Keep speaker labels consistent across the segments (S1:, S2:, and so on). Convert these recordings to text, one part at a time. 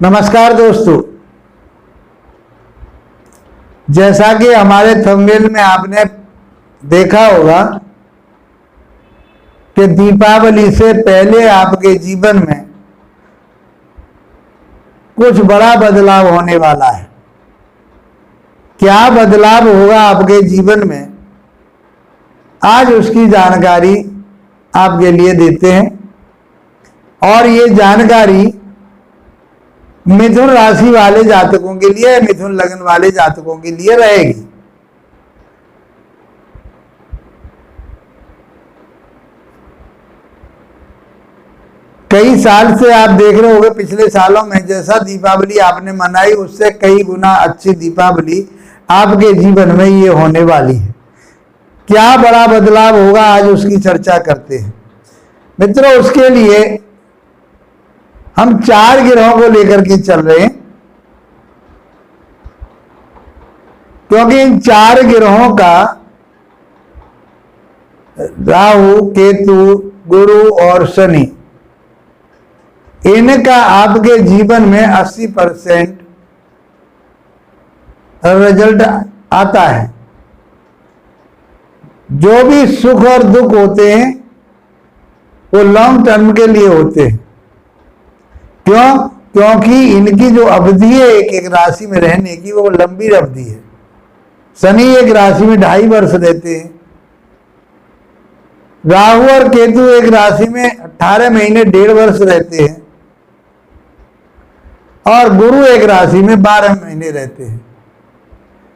S1: नमस्कार दोस्तों, जैसा कि हमारे थंबनेल में आपने देखा होगा कि दीपावली से पहले आपके जीवन में कुछ बड़ा बदलाव होने वाला है। क्या बदलाव होगा आपके जीवन में, आज उसकी जानकारी आपके लिए देते हैं। और ये जानकारी मिथुन राशि वाले जातकों के लिए, मिथुन लग्न वाले जातकों के लिए रहेगी। कई साल से आप देख रहे होंगे, पिछले सालों में जैसा दीपावली आपने मनाई उससे कई गुना अच्छी दीपावली आपके जीवन में ये होने वाली है। क्या बड़ा बदलाव होगा, आज उसकी चर्चा करते हैं। मित्रों, उसके लिए हम 4 ग्रहों को लेकर के चल रहे हैं, क्योंकि इन 4 ग्रहों का राहु, केतु, गुरु और शनि, इनका आपके जीवन में 80% रिजल्ट आता है। जो भी सुख और दुख होते हैं वो लॉन्ग टर्म के लिए होते हैं। क्यों? क्योंकि इनकी जो अवधि है एक एक राशि में रहने की, वो लंबी अवधि है। शनि एक राशि में 2.5 वर्ष रहते हैं, राहु और केतु एक राशि में 18 महीने 1.5 वर्ष रहते हैं, और गुरु एक राशि में 12 महीने रहते हैं।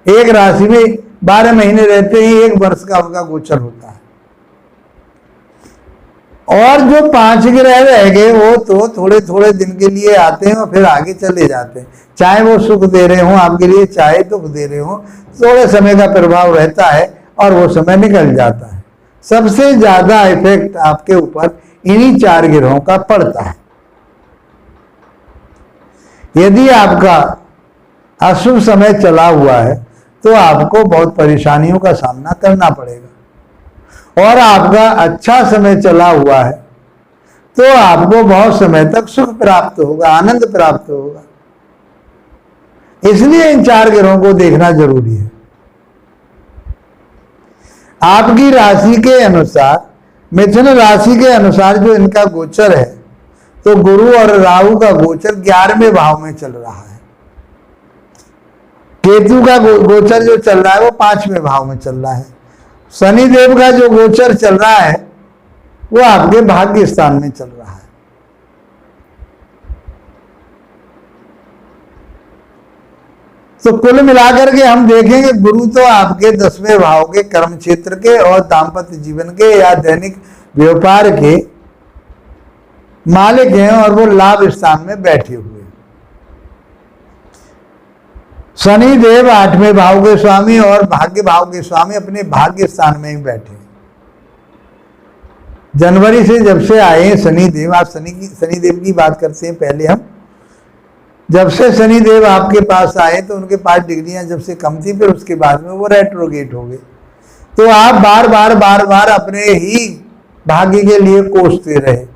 S1: एक राशि में 12 महीने रहते हैं, 1 वर्ष का उनका गोचर होता है। और जो 5 ग्रह रह गए वो तो थोड़े थोड़े दिन के लिए आते हैं और फिर आगे चले जाते हैं। चाहे वो सुख दे रहे हो आपके लिए, चाहे दुख दे रहे हो, थोड़े समय का प्रभाव रहता है और वो समय निकल जाता है। सबसे ज्यादा इफेक्ट आपके ऊपर इन्हीं 4 ग्रहों का पड़ता है। यदि आपका अशुभ समय चला हुआ है तो आपको बहुत परेशानियों का सामना करना पड़ेगा, और आपका अच्छा समय चला हुआ है तो आपको बहुत समय तक सुख प्राप्त होगा, आनंद प्राप्त होगा। इसलिए इन 4 ग्रहों को देखना जरूरी है। आपकी राशि के अनुसार, मिथुन राशि के अनुसार जो इनका गोचर है, तो गुरु और राहु का गोचर 11वें भाव में चल रहा है। केतु का गोचर जो चल रहा है वो 5वें भाव में चल रहा है। शनि देव का जो गोचर चल रहा है वो आपके भाग्य स्थान में चल रहा है। तो कुल मिलाकर के हम देखेंगे, गुरु तो आपके 10वें भाव के, कर्म क्षेत्र के और दाम्पत्य जीवन के या दैनिक व्यापार के मालिक हैं, और वो लाभ स्थान में बैठे हुए। शनि देव 8वें भाव के स्वामी और भाग्य भाव के स्वामी अपने भाग्य स्थान में ही बैठे। जनवरी से जब से आए शनि देव, आप शनि देव की बात करते हैं पहले हम। जब से शनि देव आपके पास आए तो उनके पास डिग्रियां जब से कम थी, फिर उसके बाद में वो रेट्रोगेट हो गए। तो आप बार बार अपने ही भाग्य के लिए कोसते रहे।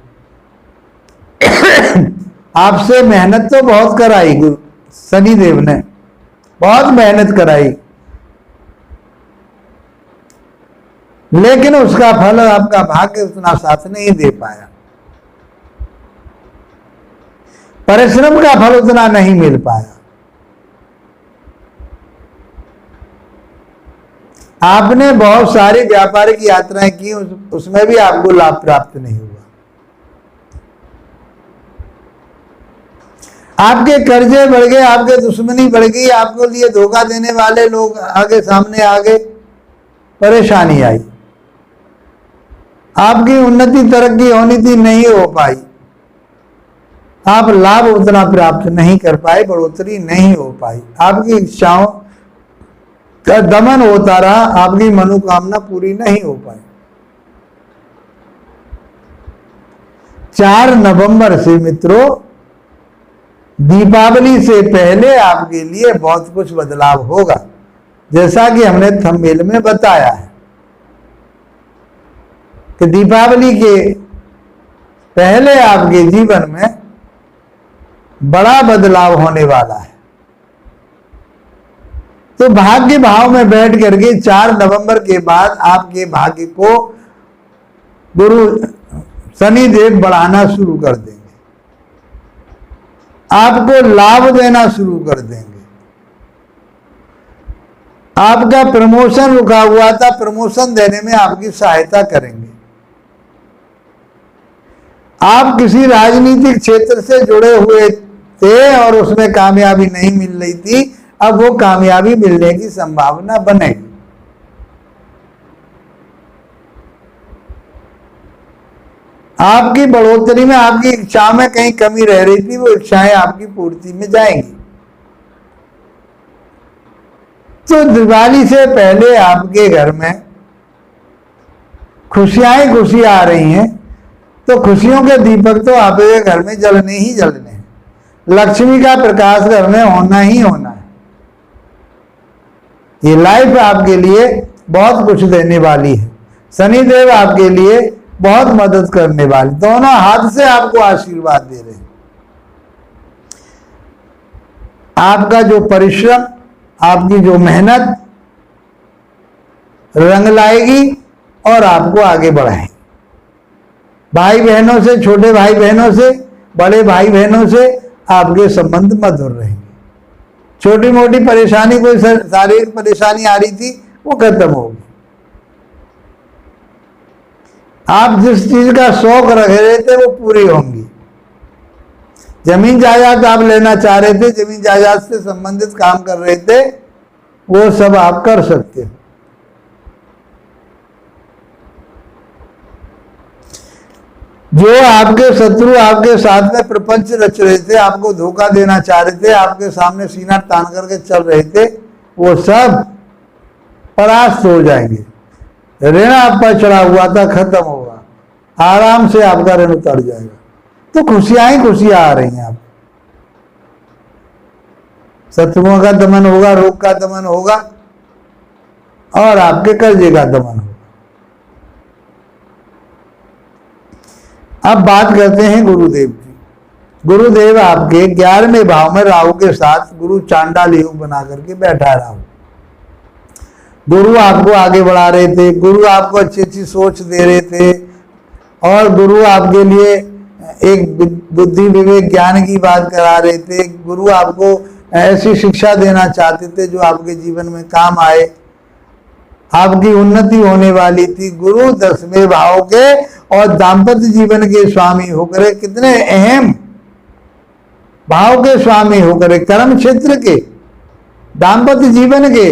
S1: आपसे मेहनत तो बहुत कराई शनि देव ने, बहुत मेहनत कराई, लेकिन उसका फल आपका भाग्य उतना साथ नहीं दे पाया। परिश्रम का फल उतना नहीं मिल पाया। आपने बहुत सारी व्यापारिक यात्राएं की, उसमें भी आपको लाभ प्राप्त नहीं हुआ। आपके कर्जे बढ़ गए, आपके दुश्मनी बढ़ गई, आपको लिए धोखा देने वाले लोग आगे सामने आ गए, परेशानी आई। आपकी उन्नति तरक्की होनी थी, नहीं हो पाई। आप लाभ उतना प्राप्त नहीं कर पाए, बढ़ोतरी नहीं हो पाई। आपकी इच्छाओं का दमन होता रहा, आपकी मनोकामना पूरी नहीं हो पाई। 4 नवंबर से मित्रों, दीपावली से पहले आपके लिए बहुत कुछ बदलाव होगा, जैसा कि हमने थंबनेल में बताया है कि दीपावली के पहले आपके जीवन में बड़ा बदलाव होने वाला है। तो भाग्य भाव में बैठ करके 4 नवंबर के बाद आपके भाग्य को गुरु शनिदेव बढ़ाना शुरू कर देंगे, आपको लाभ देना शुरू कर देंगे। आपका प्रमोशन रुका हुआ था, प्रमोशन देने में आपकी सहायता करेंगे। आप किसी राजनीतिक क्षेत्र से जुड़े हुए थे और उसमें कामयाबी नहीं मिल रही थी, अब वो कामयाबी मिलने की संभावना बनेगी। आपकी बढ़ोतरी में, आपकी इच्छा में कहीं कमी रह रही थी, वो इच्छाएं आपकी पूर्ति में जाएंगी। तो दिवाली से पहले आपके घर में खुशियां खुशियां आ रही हैं, तो खुशियों के दीपक तो आपके घर में जलने ही जलने हैं। लक्ष्मी का प्रकाश घर में होना ही होना है। ये लाइफ आपके लिए बहुत कुछ देने वाली है। शनिदेव आपके लिए बहुत मदद करने वाले, दोनों हाथ से आपको आशीर्वाद दे रहे हैं। आपका जो परिश्रम, आपकी जो मेहनत रंग लाएगी और आपको आगे बढ़ाएगी। भाई बहनों से, छोटे भाई बहनों से, बड़े भाई बहनों से आपके संबंध मधुर रहेंगे। छोटी मोटी परेशानी, कोई शारीरिक परेशानी आ रही थी, वो खत्म होगी। आप जिस चीज का शौक रख रहे थे वो पूरी होंगी। जमीन जायदाद आप लेना चाह रहे थे, जमीन जायदाद से संबंधित काम कर रहे थे, वो सब आप कर सकते हो। जो आपके शत्रु आपके साथ में प्रपंच रच रहे थे, आपको धोखा देना चाह रहे थे, आपके सामने सीना तान करके चल रहे थे, वो सब परास्त हो जाएंगे। ऋण आप पर चढ़ा हुआ था, खत्म होगा, आराम से आपका ऋण उतर जाएगा। तो खुशियां ही खुशियां आ रही हैं। आप शत्रुओं का दमन होगा, रोग का दमन होगा और आपके कर्जे का दमन होगा। अब बात करते हैं गुरुदेव की। गुरुदेव आपके 11वें भाव में राहु के साथ गुरु चांडाल योग बना करके बैठा है। राहु गुरु आपको आगे बढ़ा रहे थे, गुरु आपको अच्छी अच्छी सोच दे रहे थे और गुरु आपके लिए एक बुद्धि विवेक ज्ञान की बात करा रहे थे। गुरु आपको ऐसी शिक्षा देना चाहते थे जो आपके जीवन में काम आए, आपकी उन्नति होने वाली थी। गुरु 10वें भाव के और दाम्पत्य जीवन के स्वामी होकर, कितने अहम भाव के स्वामी होकर, कर्म क्षेत्र के, दाम्पत्य जीवन के,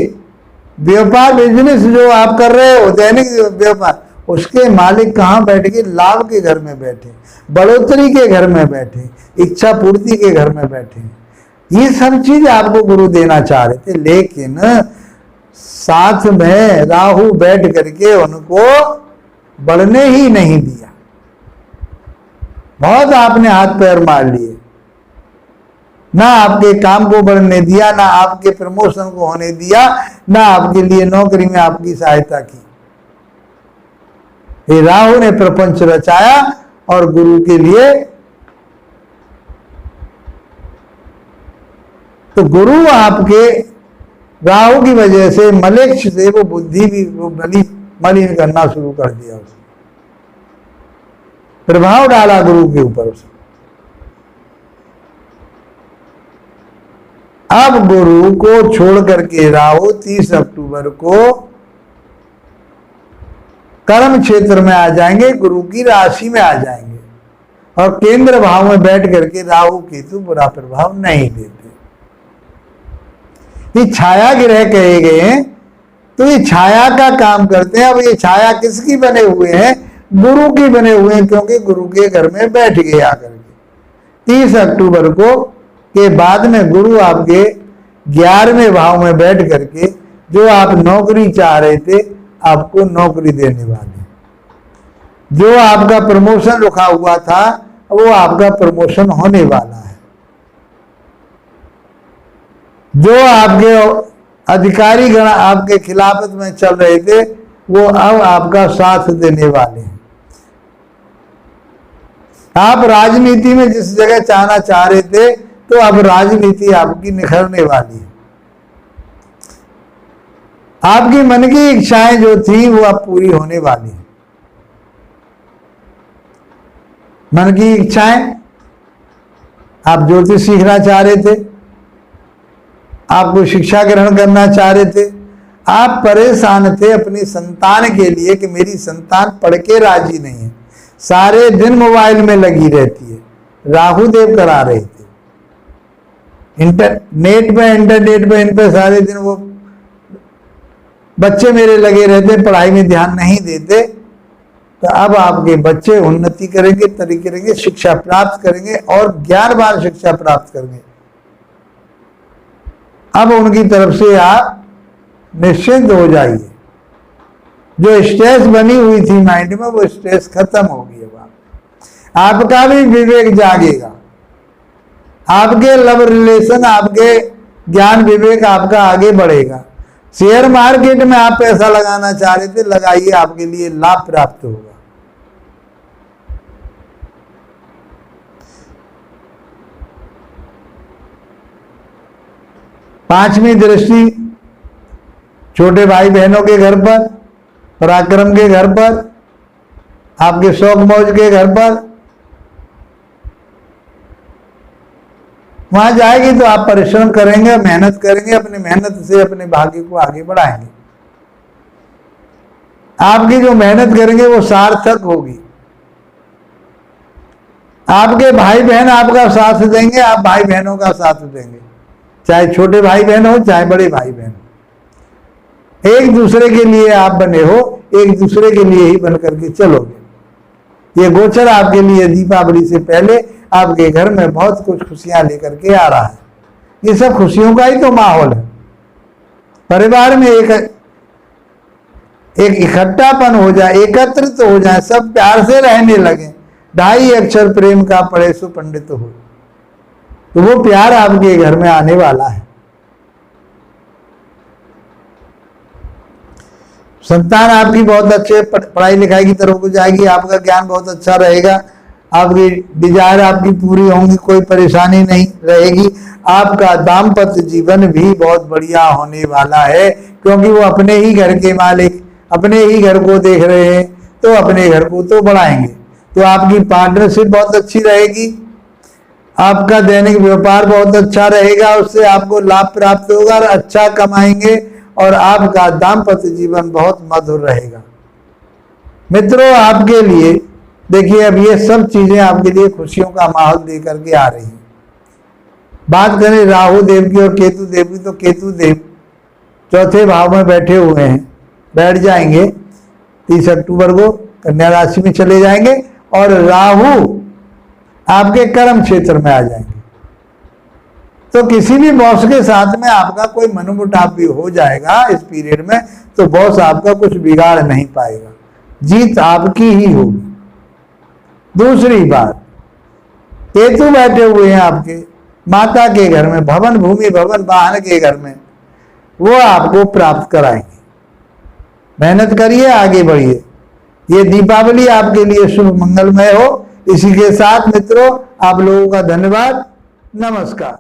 S1: व्यापार बिजनेस जो आप कर रहे हो, दैनिक व्यापार, उसके मालिक कहाँ बैठ के? लाभ के घर में बैठे, बढ़ोतरी के घर में बैठे, इच्छा पूर्ति के घर में बैठे। ये सब चीज आपको गुरु देना चाह रहे थे, लेकिन साथ में राहु बैठ करके उनको बढ़ने ही नहीं दिया। बहुत आपने हाथ पैर मार लिए, ना आपके काम को बढ़ने दिया, ना आपके प्रमोशन को होने दिया, ना आपके लिए नौकरी में आपकी सहायता की। ये राहु ने प्रपंच रचाया और गुरु के लिए, तो गुरु आपके राहु की वजह से मलेच्छ से वो बुद्धि भी वो मलिन करना शुरू कर दिया, उसने प्रभाव डाला गुरु के ऊपर उसने। अब गुरु को छोड़ करके राहु 30 अक्टूबर को कर्म क्षेत्र में आ जाएंगे, गुरु की राशि में आ जाएंगे और केंद्र भाव में बैठ करके राहु केतु बुरा प्रभाव नहीं देते। ये छाया ग्रह कहे गए हैं, तो ये छाया का काम करते हैं। अब ये छाया किसकी बने हुए हैं? गुरु की बने हुए हैं, क्योंकि गुरु के घर में बैठ गए आकर के। 30 अक्टूबर को के बाद में गुरु आपके 11वें भाव में बैठ करके जो आप नौकरी चाह रहे थे, आपको नौकरी देने वाले। जो आपका प्रमोशन रुका हुआ था, वो आपका प्रमोशन होने वाला है। जो आपके अधिकारी गण आपके खिलाफत में चल रहे थे, वो अब आपका साथ देने वाले हैं। आप राजनीति में जिस जगह जाना चाह रहे थे, तो अब राजनीति आपकी निखरने वाली है। आपकी मन की इच्छाएं जो थी वो अब पूरी होने वाली है। मन की इच्छाएं, आप ज्योतिष सीखना चाह रहे थे, आप कोई शिक्षा ग्रहण करना चाह रहे थे, आप परेशान थे अपनी संतान के लिए कि मेरी संतान पढ़ के राजी नहीं है, सारे दिन मोबाइल में लगी रहती है, राहु देव करा रहे थे, इंटरनेट पे इन पे सारे दिन वो बच्चे मेरे लगे रहते, पढ़ाई में ध्यान नहीं देते। तो अब आपके बच्चे उन्नति करेंगे, तरक्की करेंगे, शिक्षा प्राप्त करेंगे और ज्ञानवान शिक्षा प्राप्त करेंगे। अब उनकी तरफ से आप निश्चिंत हो जाइए। जो स्ट्रेस बनी हुई थी माइंड में वो स्ट्रेस खत्म होगी। अब आपका भी विवेक जागेगा, आपके लव रिलेशन, आपके ज्ञान विवेक आपका आगे बढ़ेगा। शेयर मार्केट में आप पैसा लगाना चाह रहे थे, लगाइए, आपके लिए लाभ प्राप्त होगा। पांचवी दृष्टि छोटे भाई बहनों के घर पर, पराक्रम के घर पर, आपके शौक मौज के घर पर वहां जाएगी तो आप परिश्रम करेंगे, मेहनत करेंगे, अपनी मेहनत से अपने भाग्य को आगे बढ़ाएंगे। आपकी जो मेहनत करेंगे वो सार्थक होगी। आपके भाई बहन आपका साथ देंगे, आप भाई बहनों का साथ देंगे, चाहे छोटे भाई बहन हो चाहे बड़े भाई बहन हो। एक दूसरे के लिए आप बने हो, एक दूसरे के लिए ही बन करके चलोगे। ये गोचर आपके लिए दीपावली से पहले आपके घर में बहुत कुछ खुशियां लेकर के आ रहा है। ये सब खुशियों का ही तो माहौल है। परिवार में एक इकट्ठापन हो जाए, एकत्रित हो जाए, सब प्यार से रहने लगे। 2.5 अक्षर प्रेम का पढ़े सो पंडित हो, तो वो प्यार आपके घर में आने वाला है। संतान आपकी बहुत अच्छे पढ़ाई लिखाई की तरफ को जाएगी, आपका ज्ञान बहुत अच्छा रहेगा, आपकी डिजायर आपकी पूरी होंगी, कोई परेशानी नहीं रहेगी। आपका दाम्पत्य जीवन भी बहुत बढ़िया होने वाला है, क्योंकि वो अपने ही घर के मालिक, अपने ही घर को देख रहे हैं, तो अपने घर को तो बढ़ाएंगे। तो आपकी पार्टनरशिप बहुत अच्छी रहेगी, आपका दैनिक व्यापार बहुत अच्छा रहेगा, उससे आपको लाभ प्राप्त होगा और अच्छा कमाएंगे और आपका दाम्पत्य जीवन बहुत मधुर रहेगा। मित्रों, आपके लिए देखिए, अब ये सब चीजें आपके लिए खुशियों का माहौल देकर के आ रही हैं। बात करें राहु देव की और केतु देव की, तो केतु देव चौथे भाव में बैठे हुए हैं, बैठ जाएंगे 30 अक्टूबर को कन्या राशि में चले जाएंगे और राहु आपके कर्म क्षेत्र में आ जाएंगे। तो किसी भी बॉस के साथ में आपका कोई मनमुटाव भी हो जाएगा इस पीरियड में, तो बॉस आपका कुछ बिगाड़ नहीं पाएगा, जीत आपकी ही होगी। दूसरी बात, केतु बैठे हुए हैं आपके माता के घर में, भवन भूमि भवन वाहन के घर में, वो आपको प्राप्त कराएंगे। मेहनत करिए, आगे बढ़िए। ये दीपावली आपके लिए शुभ मंगलमय हो। इसी के साथ मित्रों, आप लोगों का धन्यवाद, नमस्कार।